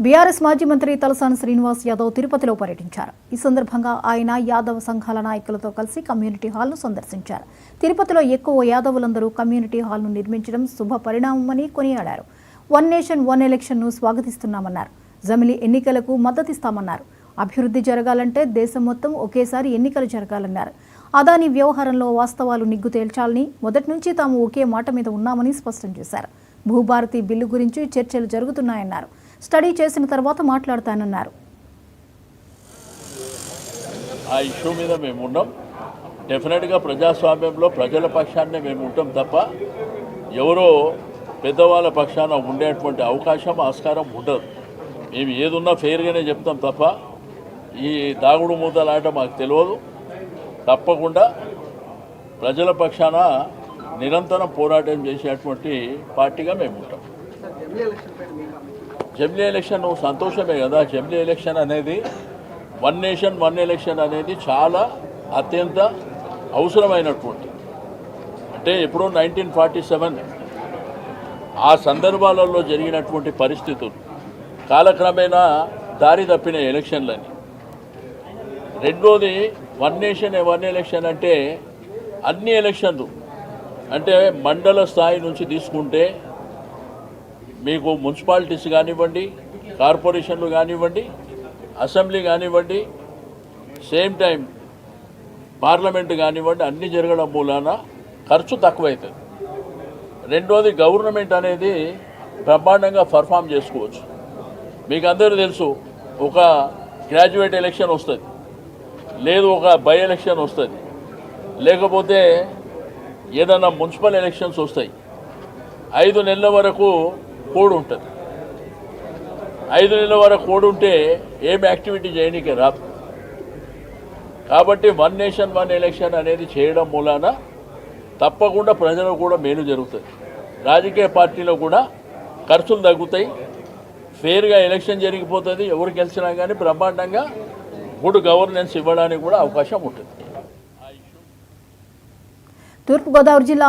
BRS మాజీ మంత్రి తలసాని శ్రీనివాస్ యాదవ్ తిరుపతిలో పర్యటించారు. ఈ సందర్భంగా ఆయన యాదవ్ సంఘాల నాయకులతో కలిసి కమ్యూనిటీ హాల్ను సందర్శించారు. తిరుపతిలో ఎక్కువ యాదవులందరూ కమ్యూనిటీ హాల్ను నిర్మించడం శుభ పరిణామమని కొనియాడారు. వన్ నేషన్ వన్ ఎలక్షన్ను స్వాగతిస్తున్నామన్నారు. జమిలీ ఎన్నికలకు మద్దతిస్తామన్నారు. అభివృద్ధి జరగాలంటే దేశం మొత్తం ఒకేసారి ఎన్నికలు జరగాలన్నారు. అదానీ వ్యవహారంలో వాస్తవాలు నిగ్గు తేల్చాలని మొదటి నుంచి తాము ఒకే మాట మీద ఉన్నామని స్పష్టం చేశారు. భూభారతి బిల్లు గురించి చర్చలు జరుగుతున్నాయన్నారు. స్టడీ చేసిన తర్వాత మాట్లాడతానన్నారు. ఆ ఇష్యూ మీద మేము ఉన్నాం. డెఫినెట్గా ప్రజాస్వామ్యంలో ప్రజల పక్షాన్నే మేము ఉంటాం తప్ప ఎవరో పెద్దవాళ్ళ పక్షాన ఉండేటువంటి అవకాశం ఆస్కారం ఉండదు. మేము ఏదున్నా ఫెయిర్గానే చెప్తాం తప్ప ఈ దాగుడు మూతలాట మాకు తెలియదు. తప్పకుండా ప్రజల పక్షాన నిరంతరం పోరాటం చేసేటువంటి పార్టీగా మేము ఉంటాం. జమిలీ ఎలక్షన్ సంతోషమే కదా. జమిలీ ఎలక్షన్ అనేది వన్ నేషన్ వన్ ఎలక్షన్ అనేది చాలా అత్యంత అవసరమైనటువంటి, అంటే ఎప్పుడో 1947 ఆ సందర్భాలలో జరిగినటువంటి పరిస్థితులు కాలక్రమేణా దారి తప్పిన ఎలక్షన్లని. రెండోది వన్ నేషన్ వన్ ఎలక్షన్ అంటే అన్ని ఎలక్షన్లు, అంటే మండల స్థాయి నుంచి తీసుకుంటే మీకు మున్సిపాలిటీస్ కానివ్వండి, కార్పొరేషన్లు కానివ్వండి, అసెంబ్లీ కానివ్వండి, సేమ్ టైం పార్లమెంటు కానివ్వండి, అన్నీ జరగడం మూలాన ఖర్చు తక్కువవుతుంది. రెండోది గవర్నమెంట్ అనేది బ్రహ్మాండంగా పర్ఫామ్ చేసుకోవచ్చు. మీకు అందరూ తెలుసు, ఒక గ్రాడ్యుయేట్ ఎలక్షన్ వస్తుంది, లేదు ఒక బై ఎలక్షన్ వస్తుంది, లేకపోతే ఏదన్నా మున్సిపల్ ఎలక్షన్స్ వస్తాయి. 5 నెలల వరకు కోడ్ ఉంటుంది. 5 నెలల వరకు కోడ్ ఉంటే ఏం యాక్టివిటీ చేయడానికి రాదు. కాబట్టి వన్ నేషన్ వన్ ఎలక్షన్ అనేది చేయడం మూలాన తప్పకుండా ప్రజలకు కూడా మేలు జరుగుతుంది. రాజకీయ పార్టీలో కూడా ఖర్చులు తగ్గుతాయి. ఫెయిర్గా ఎలక్షన్ జరిగిపోతుంది. ఎవరు గెలిచినా కానీ బ్రహ్మాండంగా గుడ్ గవర్నెన్స్ ఇవ్వడానికి కూడా అవకాశం ఉంటుంది. తూర్పుగోదావరి జిల్లా